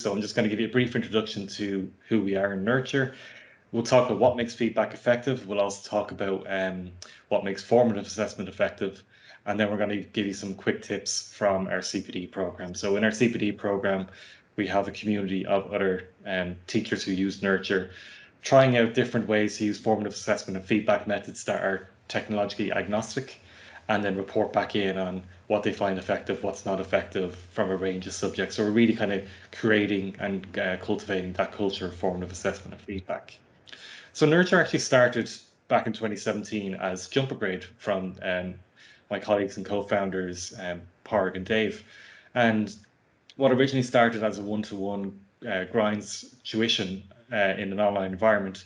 So I'm just going to give you a brief introduction to who we are in Nurture. We'll talk about what makes feedback effective. We'll also talk about what makes formative assessment effective. And then we're going to give you some quick tips from our CPD program. So in our CPD program, we have a community of other teachers who use Nurture, trying out different ways to use formative assessment and feedback methods that are technologically agnostic, and then report back in on what they find effective, what's not effective from a range of subjects. So we're really kind of creating and cultivating that culture of formative assessment and feedback. So Nurture actually started back in 2017 as Jump Grade from my colleagues and co-founders, Parg and Dave. And what originally started as a one-to-one grinds tuition in an online environment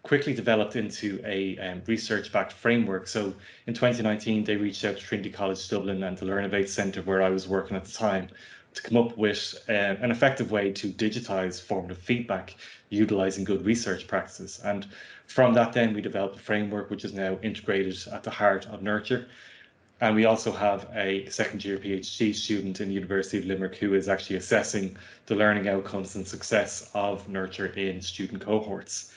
quickly developed into a research-backed framework. So in 2019, they reached out to Trinity College Dublin and the Learnovate Centre, where I was working at the time, to come up with an effective way to digitize formative feedback, utilizing good research practices. And from that, then we developed a framework which is now integrated at the heart of Nurture. And we also have a second-year PhD student in the University of Limerick who is actually assessing the learning outcomes and success of Nurture in student cohorts.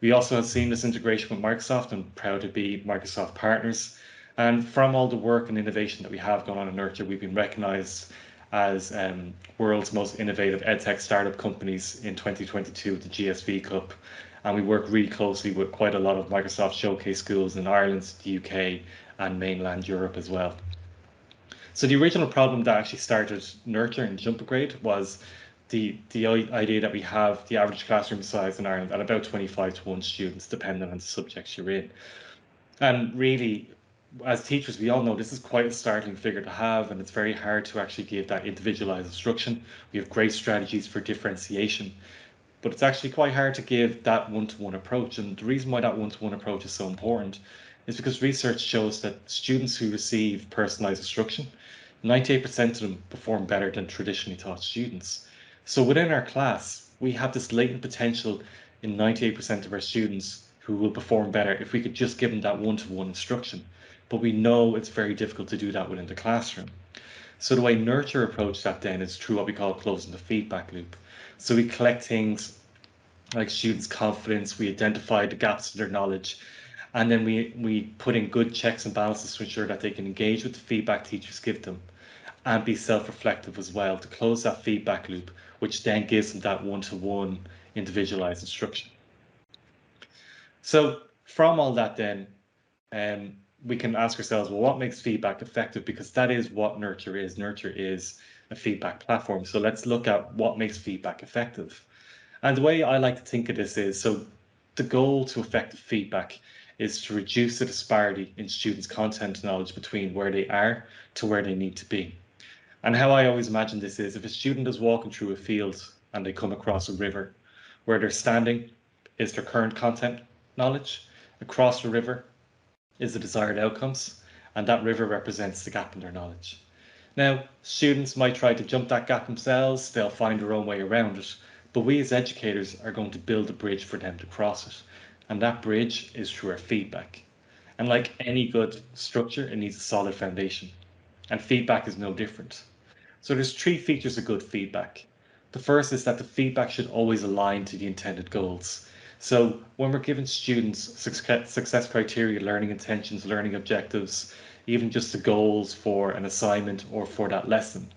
We also have seamless integration with Microsoft and proud to be Microsoft partners. And from all the work and innovation that we have gone on in Nurture, we've been recognized as world's most innovative edtech startup companies in 2022 at the GSV Cup. And we work really closely with quite a lot of Microsoft Showcase schools in Ireland, the UK, and mainland Europe as well. So the original problem that actually started Nurture and Jump Grade was the idea that we have the average classroom size in Ireland at about 25:1 students, depending on the subjects you're in. And really, as teachers, we all know this is quite a startling figure to have, and it's very hard to actually give that individualized instruction. We have great strategies for differentiation, but it's actually quite hard to give that one-to-one approach. And the reason why that one-to-one approach is so important is because research shows that students who receive personalized instruction, 98% of them perform better than traditionally taught students. So within our class, we have this latent potential in 98% of our students who will perform better if we could just give them that one-to-one instruction. But we know it's very difficult to do that within the classroom. So the way Nurture approach that then is through what we call closing the feedback loop. So we collect things like students' confidence, we identify the gaps in their knowledge, and then we put in good checks and balances to ensure that they can engage with the feedback teachers give them and be self-reflective as well to close that feedback loop, which then gives them that one-to-one individualized instruction. So from all that then, we can ask ourselves, well, what makes feedback effective? Because that is what Nurture is. Nurture is a feedback platform. So let's look at what makes feedback effective. And the way I like to think of this is, so the goal to effective feedback is to reduce the disparity in students' content knowledge between where they are to where they need to be. And how I always imagine this is, if a student is walking through a field and they come across a river, where they're standing is their current content knowledge, across the river is the desired outcomes, and that river represents the gap in their knowledge. Now, students might try to jump that gap themselves, they'll find their own way around it, but we as educators are going to build a bridge for them to cross it. And that bridge is through our feedback. And like any good structure, it needs a solid foundation. And feedback is no different. So there's 3 features of good feedback. The first is that the feedback should always align to the intended goals. So when we're giving students success criteria, learning intentions, learning objectives, even just the goals for an assignment or for that lesson,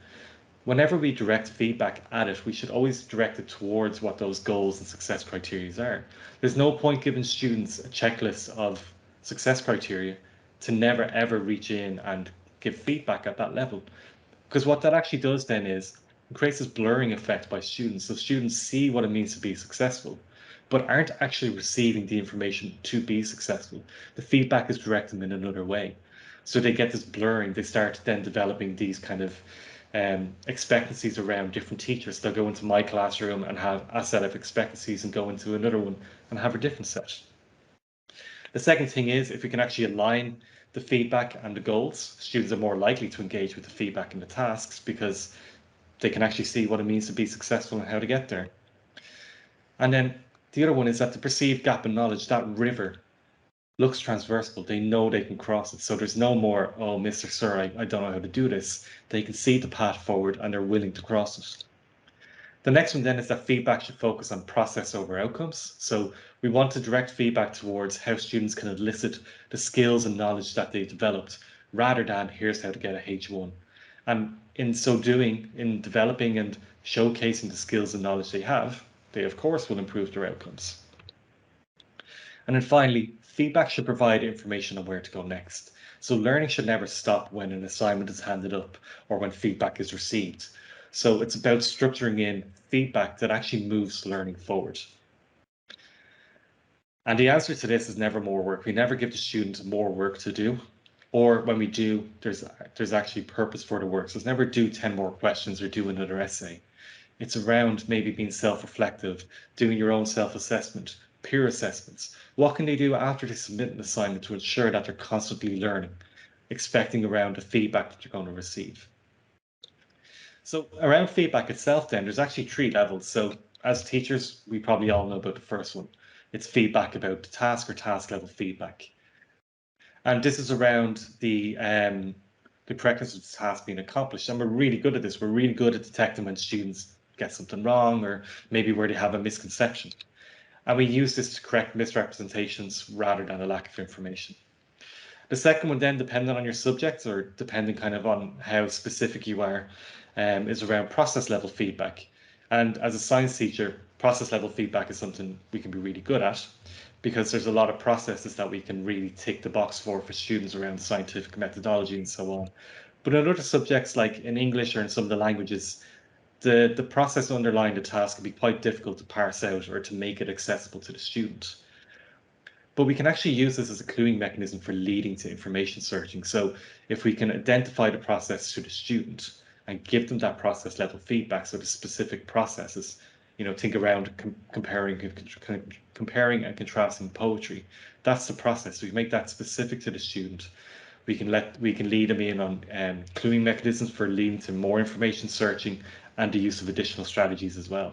whenever we direct feedback at it, we should always direct it towards what those goals and success criteria are. There's no point giving students a checklist of success criteria to never ever reach in and give feedback at that level. Because what that actually does then is it creates this blurring effect by students. So students see what it means to be successful, but aren't actually receiving the information to be successful. The feedback is directed in another way. So they get this blurring. They start then developing these kind of expectancies around different teachers. They'll go into my classroom and have a set of expectancies and go into another one and have a different set. The second thing is, if we can actually align the feedback and the goals, students are more likely to engage with the feedback and the tasks because they can actually see what it means to be successful and how to get there. And then the other one is that the perceived gap in knowledge, that river, looks transversal. They know they can cross it. So there's no more, oh, Mr. Sir, I don't know how to do this. They can see the path forward and they're willing to cross it. The next one then is that feedback should focus on process over outcomes. So we want to direct feedback towards how students can elicit the skills and knowledge that they've developed, rather than here's how to get a H1. And in so doing, in developing and showcasing the skills and knowledge they have, they of course will improve their outcomes. And then finally, feedback should provide information on where to go next. So learning should never stop when an assignment is handed up or when feedback is received. So it's about structuring in feedback that actually moves learning forward. And the answer to this is never more work. We never give the student more work to do, or when we do, there's actually purpose for the work. So it's never do 10 more questions or do another essay. It's around maybe being self-reflective, doing your own self-assessment, peer assessments. What can they do after they submit an assignment to ensure that they're constantly learning, expecting around the feedback that you're going to receive? So around feedback itself, then there's actually 3 levels. So as teachers, we probably all know about the first one. It's feedback about the task or task level feedback. And this is around the correctness of the task being accomplished. And we're really good at this. We're really good at detecting when students get something wrong or maybe where they have a misconception. And we use this to correct misrepresentations rather than a lack of information. The second one then, depending on your subject or depending kind of on how specific you are, is around process level feedback. And as a science teacher, process level feedback is something we can be really good at because there's a lot of processes that we can really tick the box for students around scientific methodology and so on. But in other subjects like in English or in some of the languages, the process underlying the task can be quite difficult to parse out or to make it accessible to the student. But we can actually use this as a cluing mechanism for leading to information searching. So if we can identify the process to the student and give them that process level feedback, so the specific processes, think around comparing and contrasting poetry. That's the process. We make that specific to the student. We can lead them in on cluing mechanisms for leading to more information searching and the use of additional strategies as well.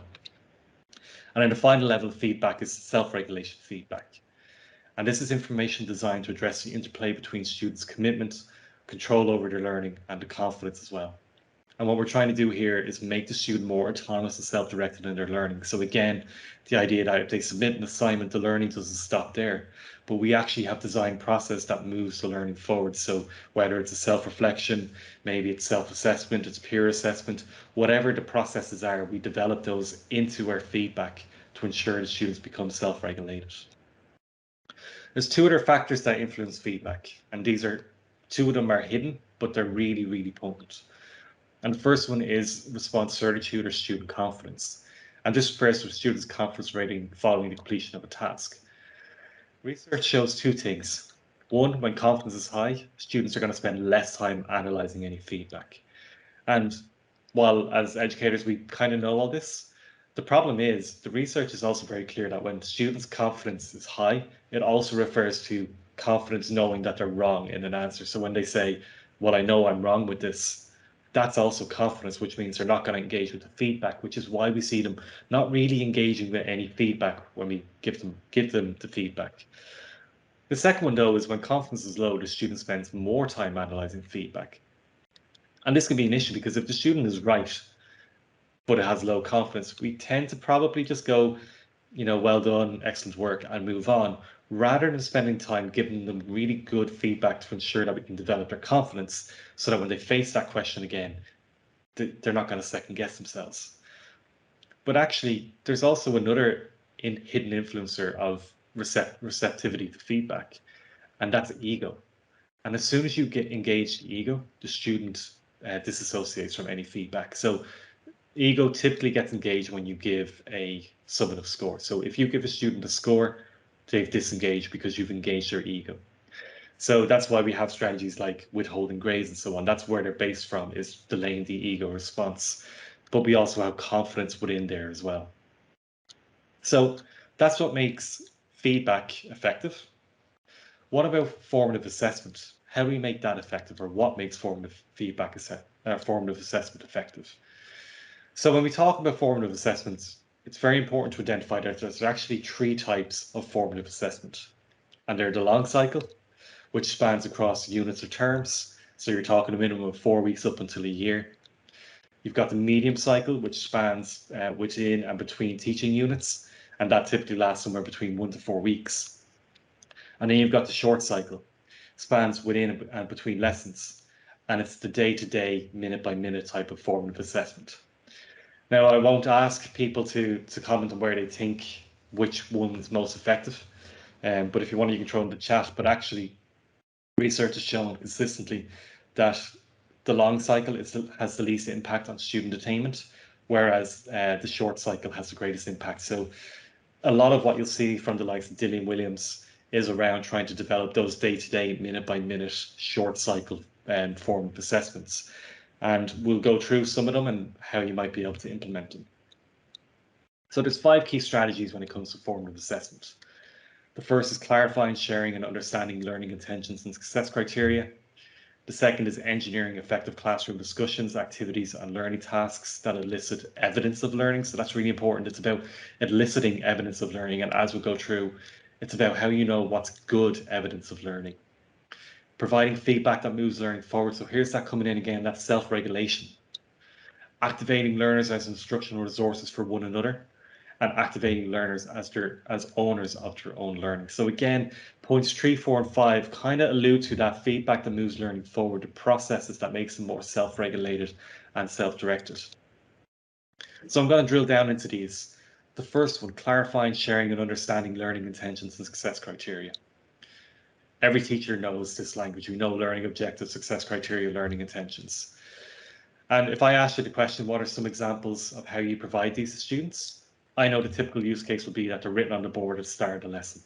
And then the final level of feedback is self-regulation feedback. And this is information designed to address the interplay between students' commitment, control over their learning, and the confidence as well. And what we're trying to do here is make the student more autonomous and self-directed in their learning. So again, the idea that if they submit an assignment, the learning doesn't stop there, but we actually have designed process that moves the learning forward. So whether it's a self-reflection, maybe it's self-assessment, it's peer assessment, whatever the processes are, we develop those into our feedback to ensure the students become self-regulated. There's 2 other factors that influence feedback, and these are 2 of them are hidden, but they're really, really potent. And the first one is response certitude or student confidence. And this refers to students' confidence rating following the completion of a task. Research shows 2 things. One, when confidence is high, students are going to spend less time analyzing any feedback. And while as educators, we kind of know all this, the problem is the research is also very clear that when students' confidence is high, it also refers to confidence knowing that they're wrong in an answer. So when they say, well, I know I'm wrong with this, that's also confidence, which means they're not going to engage with the feedback, which is why we see them not really engaging with any feedback when we give them the feedback. The second one, though, is when confidence is low, the student spends more time analyzing feedback. And this can be an issue because if the student is right, but it has low confidence, we tend to probably just go, well done, excellent work, and move on, rather than spending time giving them really good feedback to ensure that we can develop their confidence so that when they face that question again, they're not going to second guess themselves. But actually, there's also another hidden influencer of receptivity to feedback, and that's ego. And as soon as you get engaged ego, the student disassociates from any feedback. So ego typically gets engaged when you give a summative score. So if you give a student a score, they've disengaged because you've engaged their ego. So that's why we have strategies like withholding grades and so on. That's where they're based from, is delaying the ego response. But we also have confidence within there as well. So that's what makes feedback effective. What about formative assessment? How do we make that effective, or what makes formative assessment effective? So when we talk about formative assessments, it's very important to identify that there's actually 3 types of formative assessment. And they're the long cycle, which spans across units or terms. So you're talking a minimum of 4 weeks up until a year. You've got the medium cycle, which spans within and between teaching units, and that typically lasts somewhere between 1 to 4 weeks. And then you've got the short cycle, spans within and between lessons, and it's the day-to-day, minute-by-minute type of formative assessment. Now, I won't ask people to comment on where they think which one is most effective, but if you want, you can throw in the chat. But actually, research has shown consistently that the long cycle has the least impact on student attainment, whereas the short cycle has the greatest impact. So a lot of what you'll see from the likes of Dillian Williams is around trying to develop those day-to-day, minute-by-minute, short cycle formative assessments. And we'll go through some of them and how you might be able to implement them. So there's 5 key strategies when it comes to formative assessment. The first is clarifying, sharing, and understanding learning intentions and success criteria. The second is engineering effective classroom discussions, activities, and learning tasks that elicit evidence of learning. So that's really important. It's about eliciting evidence of learning. And as we go through, it's about how you know what's good evidence of learning. Providing feedback that moves learning forward. So here's that coming in again, that's self-regulation. Activating learners as instructional resources for one another, and activating learners as owners of their own learning. So again, points 3, 4, and 5 kind of allude to that feedback that moves learning forward, the processes that makes them more self-regulated and self-directed. So I'm going to drill down into these. The first one, clarifying, sharing, and understanding learning intentions and success criteria. Every teacher knows this language. We know learning objectives, success criteria, learning intentions. And if I ask you the question, what are some examples of how you provide these to students? I know the typical use case will be that they're written on the board at the start of the lesson.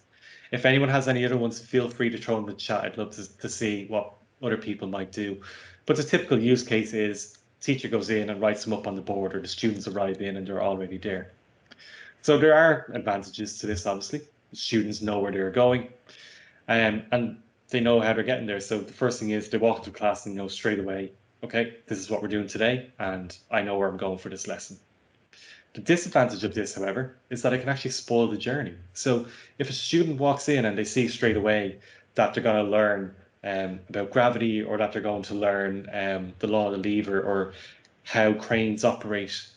If anyone has any other ones, feel free to throw in the chat. I'd love to see what other people might do. But the typical use case is teacher goes in and writes them up on the board, or the students arrive in and they're already there. So there are advantages to this, obviously. The students know where they're going, and they know how they're getting there. So the first thing is they walk to class and know straight away, okay, this is what we're doing today, and I know where I'm going for this lesson. The disadvantage of this, however, is that it can actually spoil the journey. So if a student walks in and they see straight away that they're going to learn about gravity, or that they're going to learn the law of the lever, or how cranes operate,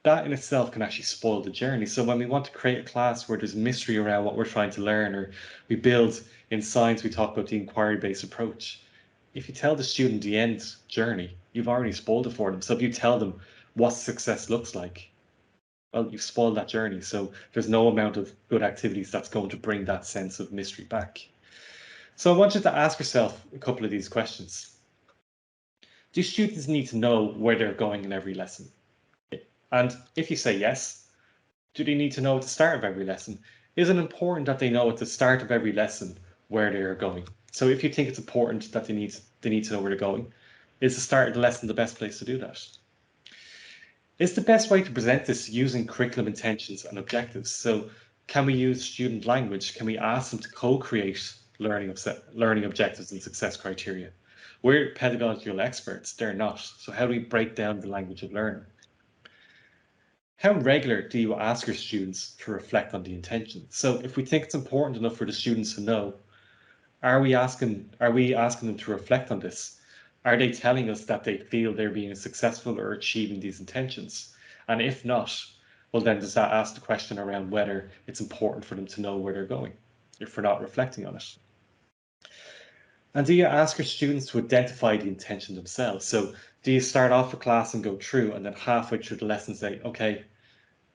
that in itself can actually spoil the journey. So when we want to create a class where there's mystery around what we're trying to learn, or we build in science, we talk about the inquiry-based approach. If you tell the student the end journey, you've already spoiled it for them. So if you tell them what success looks like, well, you've spoiled that journey. So there's no amount of good activities that's going to bring that sense of mystery back. So I want you to ask yourself a couple of these questions. Do students need to know where they're going in every lesson? And if you say yes, do they need to know at the start of every lesson? Is it important that they know at the start of every lesson where they are going? So if you think it's important that they need to know where they're going, is the start of the lesson the best place to do that? Is the best way to present this using curriculum intentions and objectives? So can we use student language? Can we ask them to co-create learning objectives and success criteria? We're pedagogical experts, they're not. So how do we break down the language of learning? How regular do you ask your students to reflect on the intention? So if we think it's important enough for the students to know, are we asking them to reflect on this? Are they telling us that they feel they're being successful or achieving these intentions? And if not, well, then does that ask the question around whether it's important for them to know where they're going if we're not reflecting on it? And do you ask your students to identify the intention themselves? So do you start off a class and go through, and then halfway through the lesson say, okay,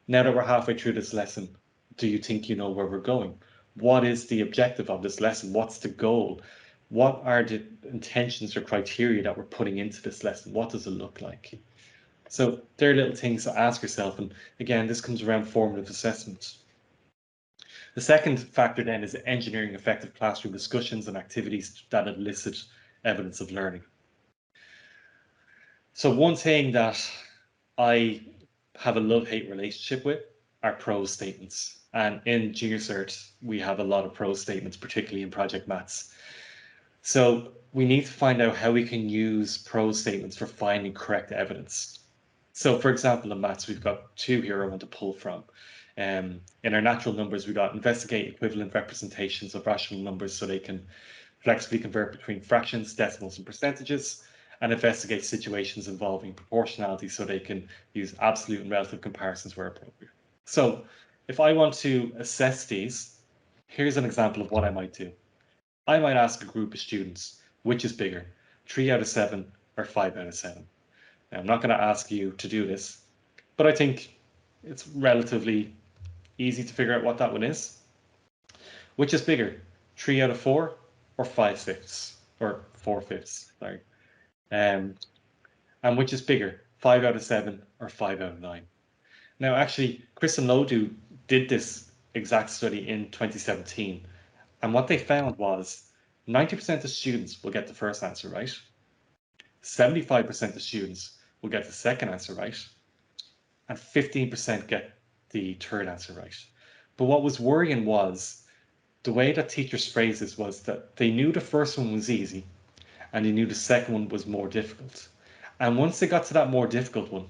now that we're halfway through this lesson, do you think you know where we're going? What is the objective of this lesson? What's the goal? What are the intentions or criteria that we're putting into this lesson? What does it look like? So there are little things to ask yourself. And again, this comes around formative assessment. The second factor then is engineering effective classroom discussions and activities that elicit evidence of learning. So one thing that I have a love-hate relationship with are prose statements. And in Junior Cert, we have a lot of prose statements, particularly in project maths. So we need to find out how we can use prose statements for finding correct evidence. So for example, in maths, we've got 2 here I want to pull from. In our natural numbers, we've got investigate equivalent representations of rational numbers so they can flexibly convert between fractions, decimals, and percentages. and investigate situations involving proportionality so they can use absolute and relative comparisons where appropriate. So if I want to assess these, here's an example of what I might do. I might ask a group of students, which is bigger, 3 out of 7 or 5 out of 7? Now, I'm not going to ask you to do this, but I think it's relatively easy to figure out what that one is. Which is bigger, 3 out of 4 or 5/5, or 4/5, sorry. And which is bigger, 5 out of 7 or 5 out of 9? Now, actually, Chris and Lodu did this exact study in 2017. And what they found was 90% of students will get the first answer right. 75% of students will get the second answer right. And 15% get the third answer right. But what was worrying was the way that teachers phrased this was that they knew the first one was easy and they knew the second one was more difficult. And once they got to that more difficult one,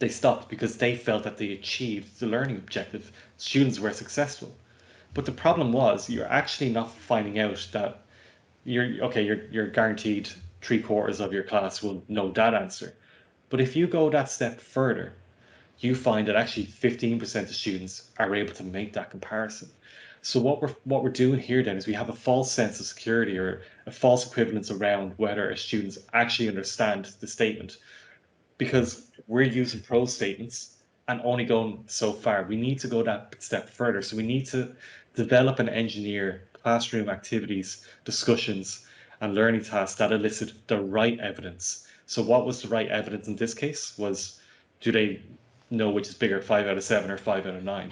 they stopped because they felt that they achieved the learning objective. Students were successful. But the problem was you're actually not finding out that you're guaranteed 3/4 of your class will know that answer. But if you go that step further, you find that actually 15% of students are able to make that comparison. So what we're doing here then is we have a false sense of security or a false equivalence around whether our students actually understand the statement, because we're using prose statements and only going so far. We need to go that step further. So we need to develop and engineer classroom activities, discussions, and learning tasks that elicit the right evidence. So what was the right evidence in this case was, do they know which is bigger, 5 out of 7 or 5 out of 9?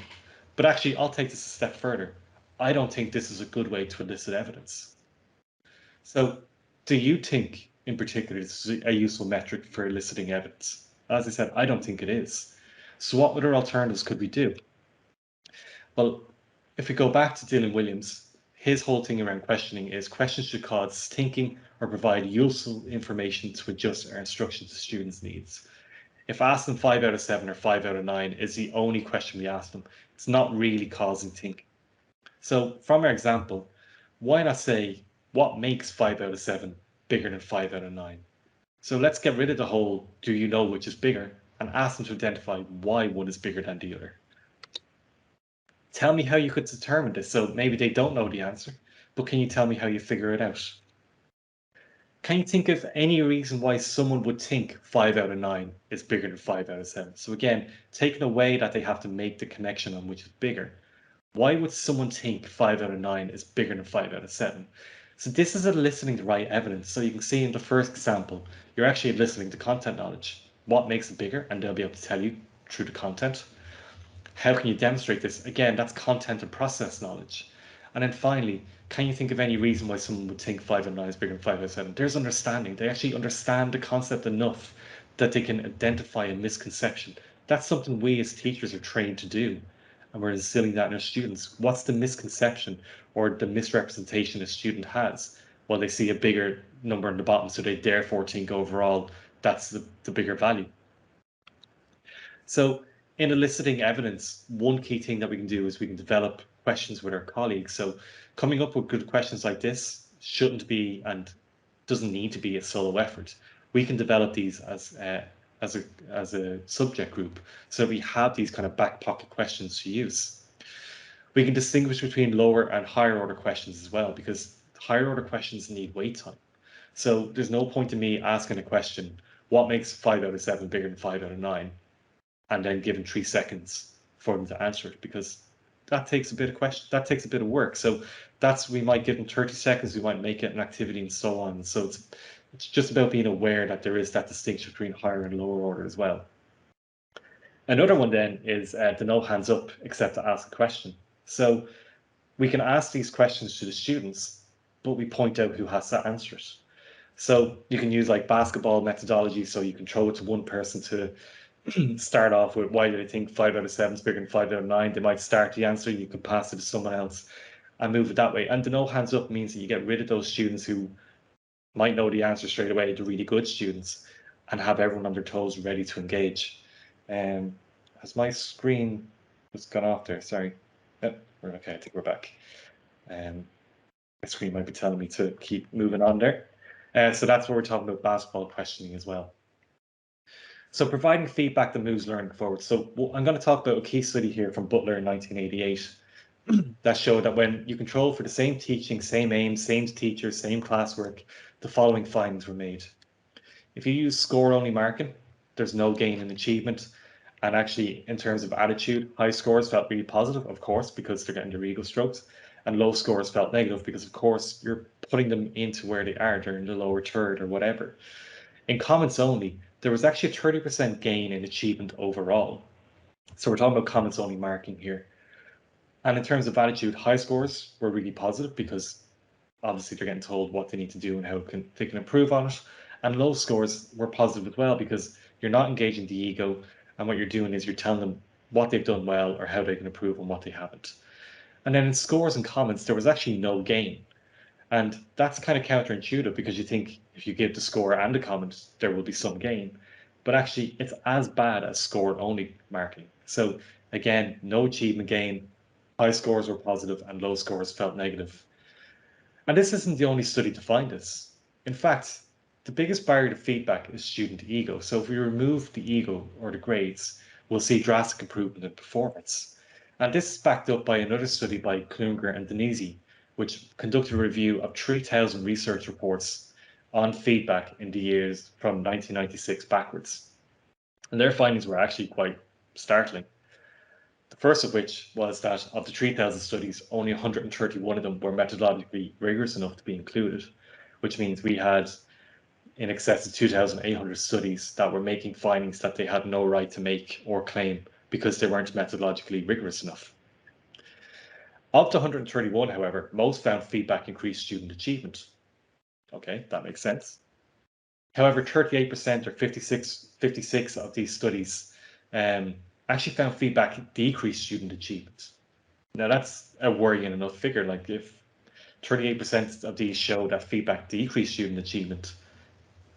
But actually, I'll take this a step further. I don't think this is a good way to elicit evidence. So do you think in particular this is a useful metric for eliciting evidence? As I said, I don't think it is. So what other alternatives could we do? Well, if we go back to Dylan Williams, his whole thing around questioning is questions should cause thinking or provide useful information to adjust our instruction to students' needs. If ask them 5 out of 7 or 5 out of 9 is the only question we ask them, it's not really causing thinking. So from our example, why not say what makes 5 out of 7 bigger than 5 out of 9? So let's get rid of the whole do you know which is bigger and ask them to identify why one is bigger than the other. Tell me how you could determine this. So maybe they don't know the answer, but can you tell me how you figure it out? Can you think of any reason why someone would think 5 out of 9 is bigger than 5 out of 7? So again, taking away that they have to make the connection on which is bigger. Why would someone think 5 out of 9 is bigger than 5 out of 7? So this is eliciting the right evidence. So you can see in the first example, you're actually eliciting the content knowledge. What makes it bigger? And they'll be able to tell you through the content. How can you demonstrate this? Again, that's content and process knowledge. And then finally, can you think of any reason why someone would think 5 out of 9 is bigger than 5 out of 7? There's understanding. They actually understand the concept enough that they can identify a misconception. That's something we as teachers are trained to do. And we're instilling that in our students. What's the misconception or the misrepresentation a student has? Well, they see a bigger number on the bottom, so they therefore think overall that's the bigger value. So in eliciting evidence, one key thing that we can do is we can develop questions with our colleagues. So coming up with good questions like this shouldn't be and doesn't need to be a solo effort. We can develop these as a subject group, so we have these kind of back pocket questions to use. We can distinguish between lower and higher order questions as well, because higher order questions need wait time. So there's no point in me asking a question, what makes 5 out of 7 bigger than 5 out of 9? And then given 3 seconds for them to answer it, because that takes a bit of work. So we might give them 30 seconds, we might make it an activity and so on. So it's just about being aware that there is that distinction between higher and lower order as well. Another one then is the no hands up except to ask a question. So we can ask these questions to the students, but we point out who has to answer it. So you can use like basketball methodology, so you can throw it to one person to start off with why do they think 5 out of 7 is bigger than 5 out of 9. They might start the answer, you can pass it to someone else and move it that way. And the no hands up means that you get rid of those students who might know the answer straight away, the really good students, and have everyone on their toes ready to engage. Has my screen just gone off there? Sorry. Yep, okay, I think we're back. My screen might be telling me to keep moving on there. So that's what we're talking about, basketball questioning as well. So providing feedback that moves learning forward. So I'm going to talk about a key study here from Butler in 1988 that showed that when you control for the same teaching, same aims, same teacher, same classwork, the following findings were made. If you use score-only marking, there's no gain in achievement. And actually, in terms of attitude, high scores felt really positive, of course, because they're getting their ego stroked, and low scores felt negative because, of course, you're putting them into where they are, they're in the lower third or whatever. In comments only, there was actually a 30% gain in achievement overall. So we're talking about comments only marking here. And in terms of attitude, high scores were really positive because obviously they're getting told what they need to do and how they can improve on it. And low scores were positive as well because you're not engaging the ego, and what you're doing is you're telling them what they've done well or how they can improve on what they haven't. And then in scores and comments, there was actually no gain. And that's kind of counterintuitive because you think if you give the score and the comment, there will be some gain. But actually, it's as bad as score only marking. So again, no achievement gain, high scores were positive and low scores felt negative. And this isn't the only study to find this. In fact, the biggest barrier to feedback is student ego. So if we remove the ego or the grades, we'll see drastic improvement in performance. And this is backed up by another study by Klunger and Denisi, which conducted a review of 3,000 research reports on feedback in the years from 1996 backwards. And their findings were actually quite startling. The first of which was that of the 3,000 studies, only 131 of them were methodologically rigorous enough to be included, which means we had in excess of 2,800 studies that were making findings that they had no right to make or claim because they weren't methodologically rigorous enough. Of the 131, however, most found feedback increased student achievement. Okay, that makes sense. However, 38% or 56 of these studies actually found feedback decreased student achievement. Now that's a worrying enough figure. Like if 38% of these show that feedback decreased student achievement,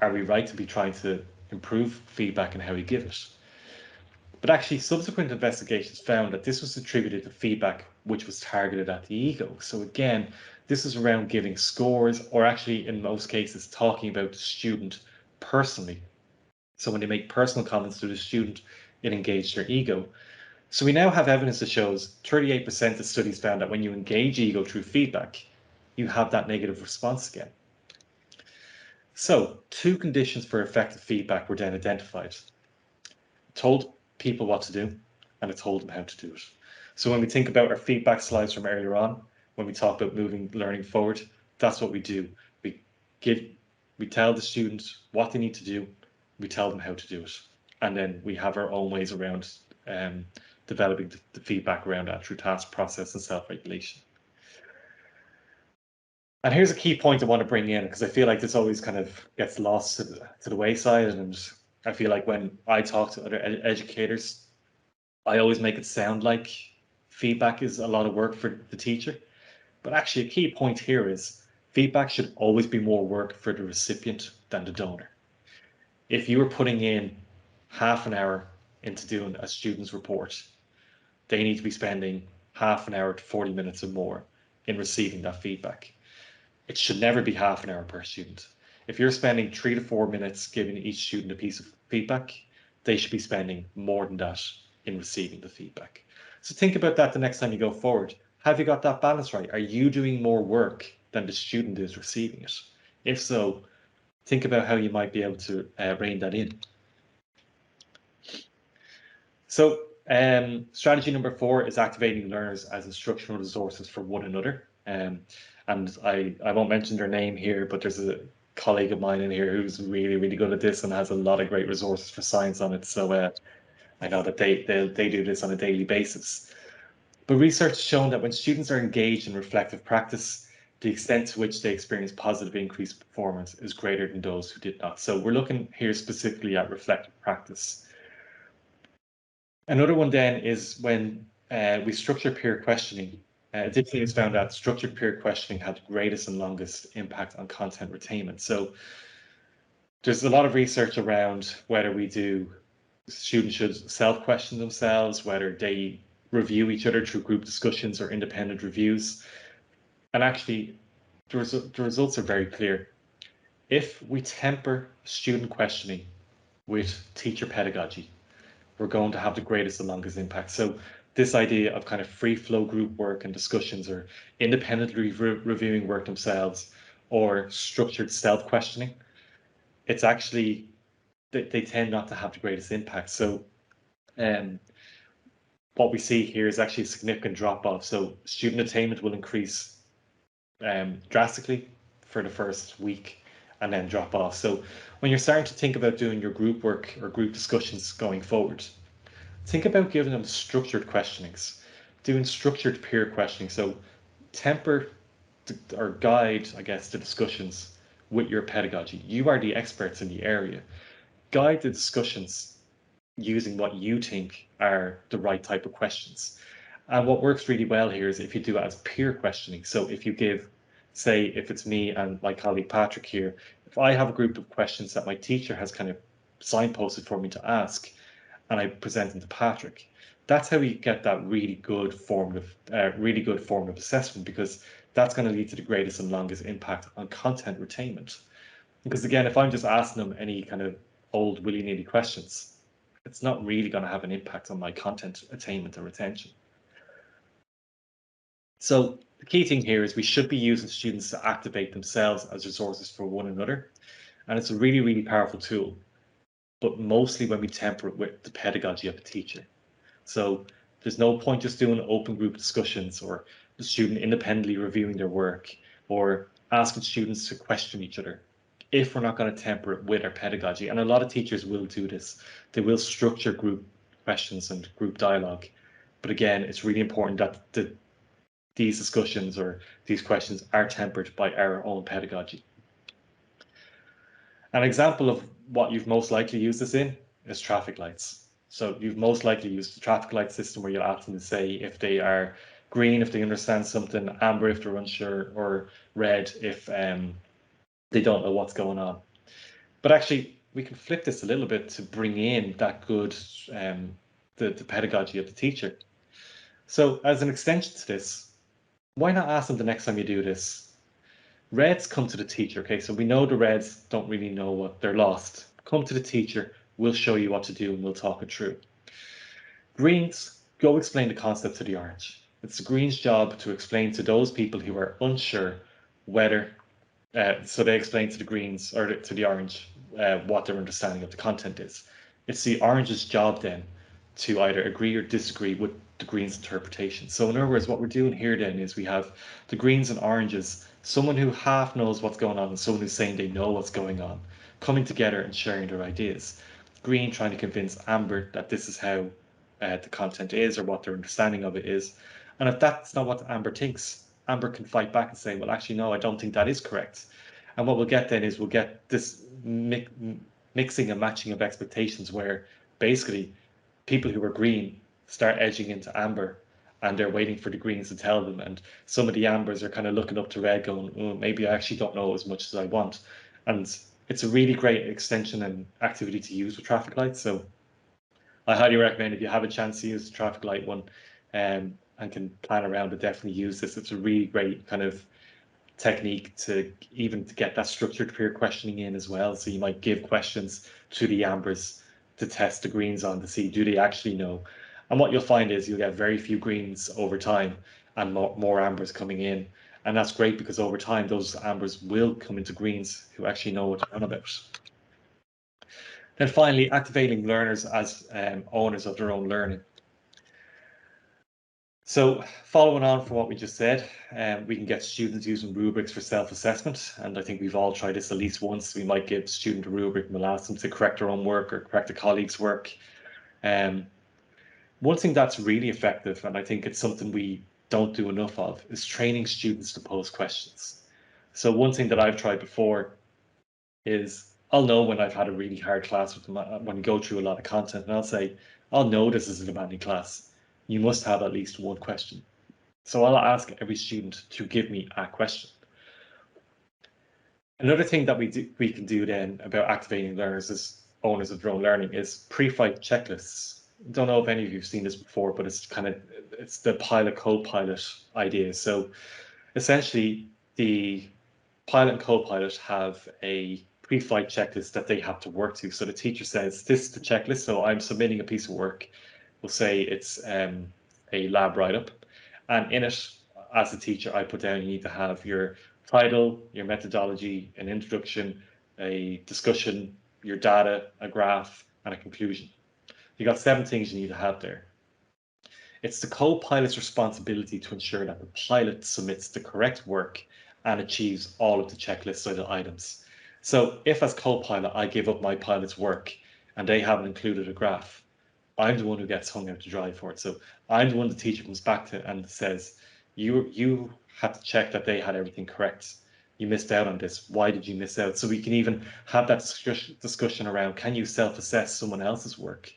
are we right to be trying to improve feedback and how we give it? But actually, subsequent investigations found that this was attributed to feedback which was targeted at the ego. So again, this is around giving scores, or actually in most cases, talking about the student personally. So when they make personal comments to the student, it engaged their ego. So we now have evidence that shows 38% of studies found that when you engage ego through feedback, you have that negative response again. So 2 conditions for effective feedback were then identified. Told people what to do, and it told them how to do it. So when we think about our feedback slides from earlier on, when we talk about moving learning forward, that's what we do. We tell the students what they need to do, we tell them how to do it, and then we have our own ways around developing the feedback around that through task process and self-regulation. And here's a key point I want to bring in because I feel like this always kind of gets lost to the wayside, and I feel like when I talk to other educators, I always make it sound like feedback is a lot of work for the teacher. But actually, a key point here is feedback should always be more work for the recipient than the donor. If you were putting in half an hour into doing a student's report, they need to be spending half an hour to 40 minutes or more in receiving that feedback. It should never be half an hour per student. If you're spending 3 to 4 minutes giving each student a piece of feedback, they should be spending more than that in receiving the feedback. So think about that the next time you go forward. Have you got that balance right? Are you doing more work than the student is receiving it? If so, think about how you might be able to rein that in. So strategy number 4 is activating learners as instructional resources for one another. And I won't mention their name here, but there's a colleague of mine in here who's really, really good at this and has a lot of great resources for science on it. So I know that they do this on a daily basis. But research has shown that when students are engaged in reflective practice, the extent to which they experience positive increased performance is greater than those who did not. So we're looking here specifically at reflective practice. Another one then is when we structure peer questioning. Additionally, it's found that structured peer questioning had the greatest and longest impact on content retainment. So there's a lot of research around whether students should self-question themselves, whether they review each other through group discussions or independent reviews. And actually, the results are very clear. If we temper student questioning with teacher pedagogy, we're going to have the greatest and longest impact. So this idea of kind of free flow group work and discussions, or independently reviewing work themselves, or structured stealth questioning, it's actually, they tend not to have the greatest impact. So what we see here is actually a significant drop off. So student attainment will increase drastically for the first week and then drop off. So when you're starting to think about doing your group work or group discussions going forward, think about giving them structured questionings, doing structured peer questioning. So temper or guide, I guess, the discussions with your pedagogy. You are the experts in the area. Guide the discussions using what you think are the right type of questions. And what works really well here is if you do it as peer questioning. So if you give, say, if it's me and my colleague Patrick here, if I have a group of questions that my teacher has kind of signposted for me to ask, and I present them to Patrick, that's how we get that really good formative assessment, because that's going to lead to the greatest and longest impact on content retainment. Because again, if I'm just asking them any kind of old willy-nilly questions, it's not really going to have an impact on my content attainment or retention. So the key thing here is we should be using students to activate themselves as resources for one another. And it's a really, really powerful tool, but mostly when we temper it with the pedagogy of a teacher. So there's no point just doing open group discussions or the student independently reviewing their work or asking students to question each other if we're not going to temper it with our pedagogy. And a lot of teachers will do this. They will structure group questions and group dialogue. But again, it's really important that these discussions or these questions are tempered by our own pedagogy. An example of what you've most likely used this in is traffic lights. So you've most likely used the traffic light system where you'll ask them to say if they are green if they understand something, amber if they're unsure, or red if they don't know what's going on. But actually, we can flip this a little bit to bring in that good the pedagogy of the teacher. So as an extension to this, why not ask them the next time you do this? Reds come to the teacher, okay? So we know the reds don't really know what they're lost. Come to the teacher, we'll show you what to do and we'll talk it through. Greens, go explain the concept to the orange. It's the green's job to explain to those people who are unsure whether, so they explain to the greens or to the orange what their understanding of the content is. It's the orange's job then to either agree or disagree with the green's interpretation. So in other words, what we're doing here then is we have the greens and oranges, someone who half knows what's going on and someone who's saying they know what's going on, coming together and sharing their ideas. Green trying to convince amber that this is how the content is or what their understanding of it is. And if that's not what amber thinks, amber can fight back and say, well, actually, no, I don't think that is correct. And what we'll get then is we'll get this mixing and matching of expectations where basically people who are green start edging into amber and they're waiting for the greens to tell them. And some of the ambers are kind of looking up to red going, oh, maybe I actually don't know as much as I want. And it's a really great extension and activity to use with traffic lights. So I highly recommend if you have a chance to use the traffic light one and can plan around it, definitely use this. It's a really great kind of technique to even to get that structured peer questioning in as well. So you might give questions to the ambers to test the greens on to see do they actually know. And what you'll find is you'll get very few greens over time and more ambers coming in. And that's great because over time those ambers will come into greens who actually know what they're on about. Then finally, activating learners as owners of their own learning. So following on from what we just said, we can get students using rubrics for self-assessment. And I think we've all tried this at least once. We might give a student a rubric and we'll ask them to correct their own work or correct a colleague's work. One thing that's really effective, and I think it's something we don't do enough of, is training students to pose questions. So one thing that I've tried before is I'll know when I've had a really hard class with them, when we go through a lot of content, and I'll say, I'll know this is a demanding class. You must have at least one question. So I'll ask every student to give me a question. Another thing that we can do then about activating learners as owners of their own learning is pre-flight checklists. Don't know if any of you've seen this before, but it's the pilot co-pilot idea. So essentially the Pilot and co-pilot have a pre-flight checklist that they have to work to. So the teacher says, this is the checklist. So I'm submitting a piece of work. We'll say it's a lab write-up. And in it, as a teacher, I put down you need to have your title, your methodology, an introduction, a discussion, your data, a graph, and a conclusion. You got 7 things you need to have there. It's the co-pilot's responsibility to ensure that the pilot submits the correct work and achieves all of the checklist items. So if as co-pilot I give up my pilot's work and they haven't included a graph, I'm the one who gets hung out to dry for it. So I'm the one the teacher comes back to and says, you had to check that they had everything correct. You missed out on this. Why did you miss out? So we can even have that discussion around, can you self-assess someone else's work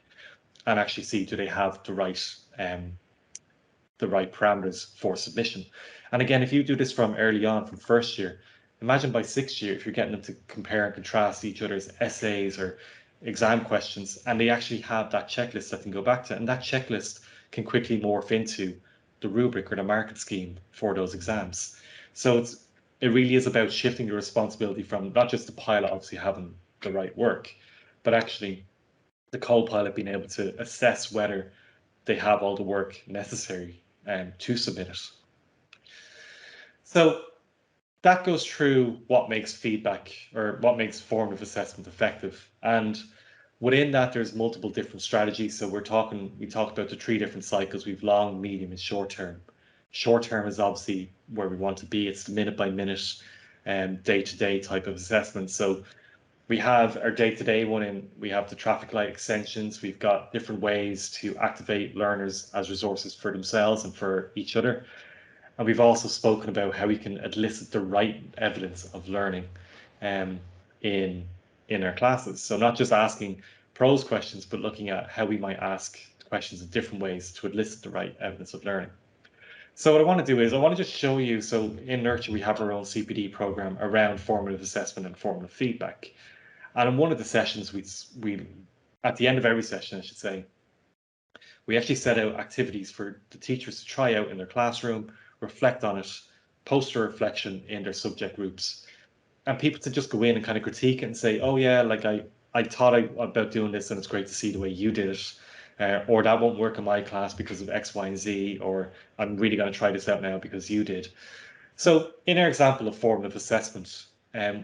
and actually see, do they have the right parameters for submission? And again, if you do this from early on, from first year, imagine by 6th year, if you're getting them to compare and contrast each other's essays or exam questions, and they actually have that checklist that can go back to, and that checklist can quickly morph into the rubric or the marking scheme for those exams. So it really is about shifting the responsibility from not just the pilot obviously having the right work, but actually the co-pilot being able to assess whether they have all the work necessary to submit it. So that goes through what makes feedback or what makes formative assessment effective. And within that, there's multiple different strategies. So we talked about the 3 different cycles. We've long, medium, and short term. Short term is obviously where we want to be. It's the minute by minute and day-to-day type of assessment. So we have our day-to-day one, and we have the traffic light extensions. We've got different ways to activate learners as resources for themselves and for each other. And we've also spoken about how we can elicit the right evidence of learning in our classes. So not just asking prose questions, but looking at how we might ask questions in different ways to elicit the right evidence of learning. So what I want to do is I want to just show you, so in Nurture, we have our own CPD program around formative assessment and formative feedback. And in one of the sessions, we at the end of every session, I should say, we actually set out activities for the teachers to try out in their classroom, reflect on it, post a reflection in their subject groups, and people to just go in and kind of critique it and say, oh yeah, like I thought about doing this and it's great to see the way you did it, or that won't work in my class because of X, Y, and Z, or I'm really going to try this out now because you did. So in our example of formative assessment,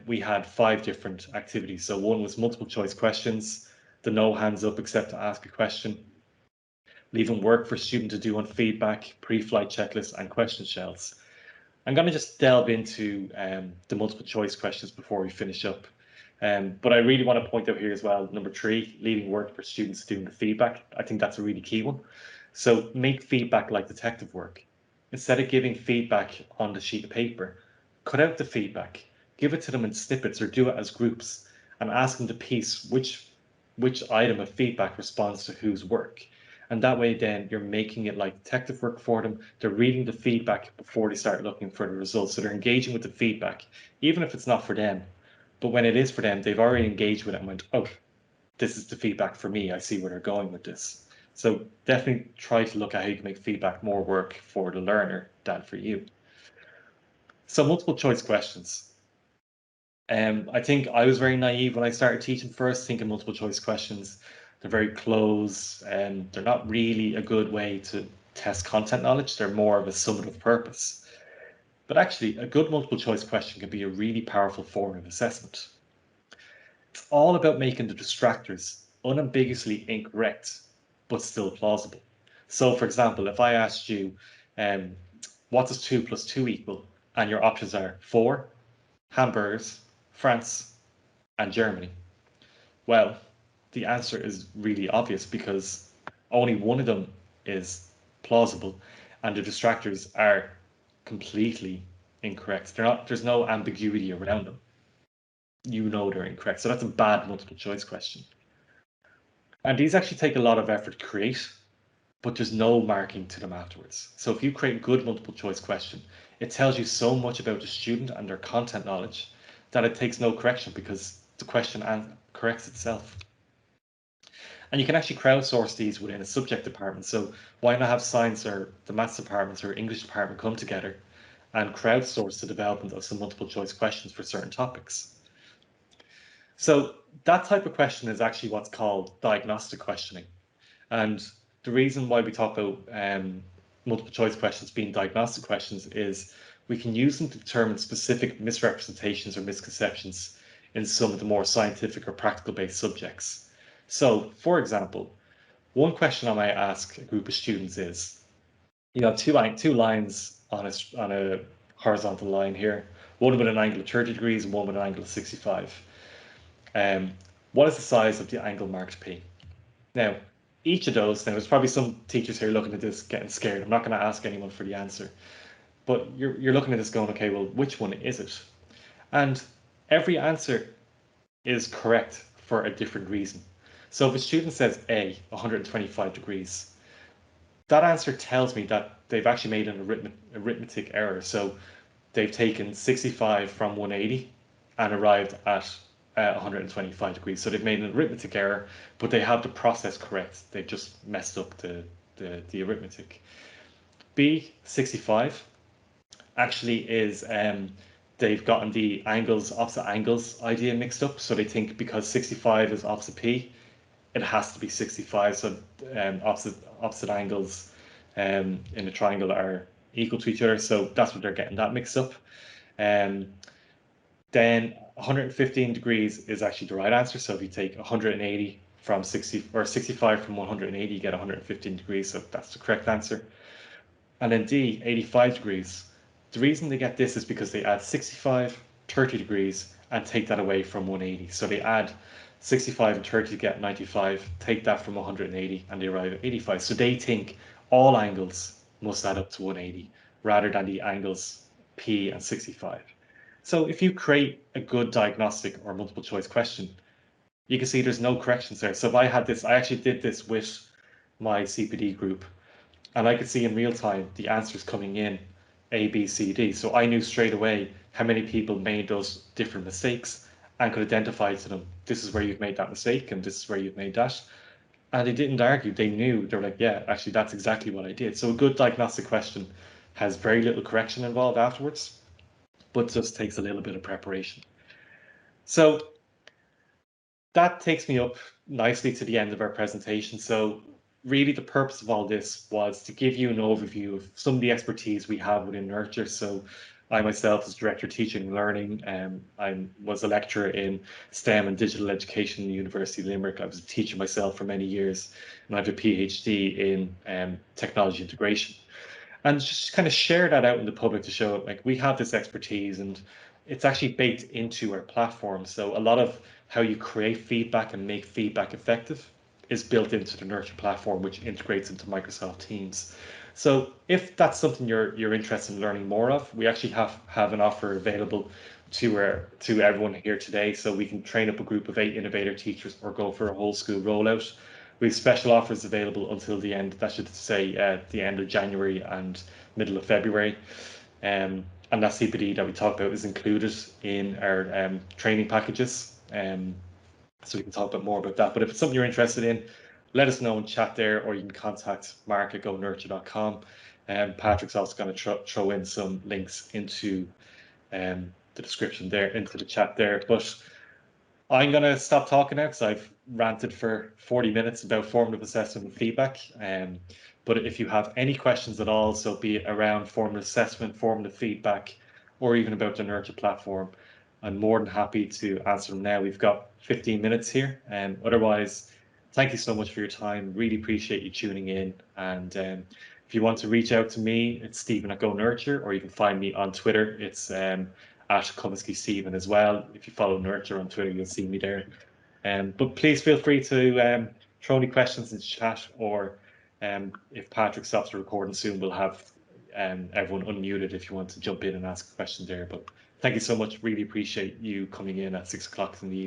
we had 5 different activities. So one was multiple choice questions, the no hands up except to ask a question, leaving work for student to do on feedback, pre-flight checklist, and question shells. I'm going to just delve into the multiple choice questions before we finish up. But I really want to point out here as well, number 3, leaving work for students doing the feedback. I think that's a really key one. So make feedback like detective work. Instead of giving feedback on the sheet of paper, cut out the feedback, give it to them in snippets or do it as groups, and ask them to piece which item of feedback responds to whose work. And that way then you're making it like detective work for them. They're reading the feedback before they start looking for the results. So they're engaging with the feedback, even if it's not for them. But when it is for them, they've already engaged with it and went, oh, this is the feedback for me. I see where they're going with this. So definitely try to look at how you can make feedback more work for the learner than for you. So multiple choice questions. I think I was very naive when I started teaching first, thinking multiple choice questions. They're very close and they're not really a good way to test content knowledge. They're more of a summative purpose. But actually, a good multiple choice question can be a really powerful form of assessment. It's all about making the distractors unambiguously incorrect, but still plausible. So for example, if I asked you, what does 2 + 2 equal? And your options are 4, hamburgers, France, and Germany. Well, the answer is really obvious because only one of them is plausible and the distractors are completely incorrect. There's no ambiguity around them. You know they're incorrect. So that's a bad multiple choice question. And these actually take a lot of effort to create, but there's no marking to them afterwards. So if you create a good multiple choice question, it tells you so much about the student and their content knowledge that it takes no correction because the question corrects itself. And you can actually crowdsource these within a subject department. So why not have science or the maths departments or English department come together and crowdsource the development of some multiple choice questions for certain topics. So that type of question is actually what's called diagnostic questioning. And the reason why we talk about multiple choice questions being diagnostic questions is we can use them to determine specific misrepresentations or misconceptions in some of the more scientific or practical based subjects. So, for example, one question I might ask a group of students is, you have two lines on a horizontal line here, one with an angle of 30 degrees and one with an angle of 65. What is the size of the angle marked P? Now, each of those, now there's probably some teachers here looking at this getting scared. I'm not going to ask anyone for the answer, but you're looking at this going, okay, well, which one is it? And every answer is correct for a different reason. So if a student says A, 125 degrees, that answer tells me that they've actually made an arithmetic error. So they've taken 65 from 180 and arrived at 125 degrees. So they've made an arithmetic error, but they have the process correct. They've just messed up the arithmetic. B, 65, actually is they've gotten the opposite angles idea mixed up. So they think because 65 is opposite P, it has to be 65. So opposite angles in a triangle are equal to each other. So that's what they're getting that mixed up. Then 115 degrees is actually the right answer. So if you take 180 from 60 or 65 from 180, you get 115 degrees. So that's the correct answer. And then D, 85 degrees. The reason they get this is because they add 65, 30 degrees and take that away from 180. So they add 65 and 30 to get 95, take that from 180 and they arrive at 85. So they think all angles must add up to 180 rather than the angles P and 65. So if you create a good diagnostic or multiple choice question, you can see there's no corrections there. So if I had this, I actually did this with my CPD group, and I could see in real time the answers coming in A, B, C, D. So I knew straight away how many people made those different mistakes and could identify to them, this is where you've made that mistake and this is where you've made that. And they didn't argue, they knew, they were like, yeah, actually that's exactly what I did. So a good diagnostic question has very little correction involved afterwards, but just takes a little bit of preparation. So that takes me up nicely to the end of our presentation. So really the purpose of all this was to give you an overview of some of the expertise we have within Nurture. So I myself as Director of Teaching and Learning, I was a lecturer in STEM and digital education in the University of Limerick. I was a teacher myself for many years, and I have a PhD in technology integration. And just kind of share that out in the public to show like we have this expertise and it's actually baked into our platform. So a lot of how you create feedback and make feedback effective is built into the Nurture platform, which integrates into Microsoft Teams. So if that's something you're interested in learning more of, we actually have an offer available to everyone here today. So we can train up a group of 8 innovator teachers or go for a whole school rollout. We have special offers available until the end, that should say the end of January and middle of February. And that CPD that we talked about is included in our training packages. So we can talk a bit more about that. But if it's something you're interested in, let us know in chat there, or you can contact mark@gonurture.com. Patrick's also going to throw in some links into the description there, into the chat there. But I'm going to stop talking now because I've ranted for 40 minutes about formative assessment and feedback. But if you have any questions at all, so be it around formative assessment, formative feedback, or even about the Nurture platform, I'm more than happy to answer them now. We've got 15 minutes here. Otherwise, thank you so much for your time. Really appreciate you tuning in. And if you want to reach out to me, it's Stephen@GoNurture, or you can find me on Twitter. It's at Comiskey Stephen as well. If you follow Nurture on Twitter, you'll see me there. But please feel free to throw any questions in chat, or if Patrick stops the recording soon, we'll have everyone unmuted if you want to jump in and ask a question there. But thank you so much. Really appreciate you coming in at 6 o'clock in the evening.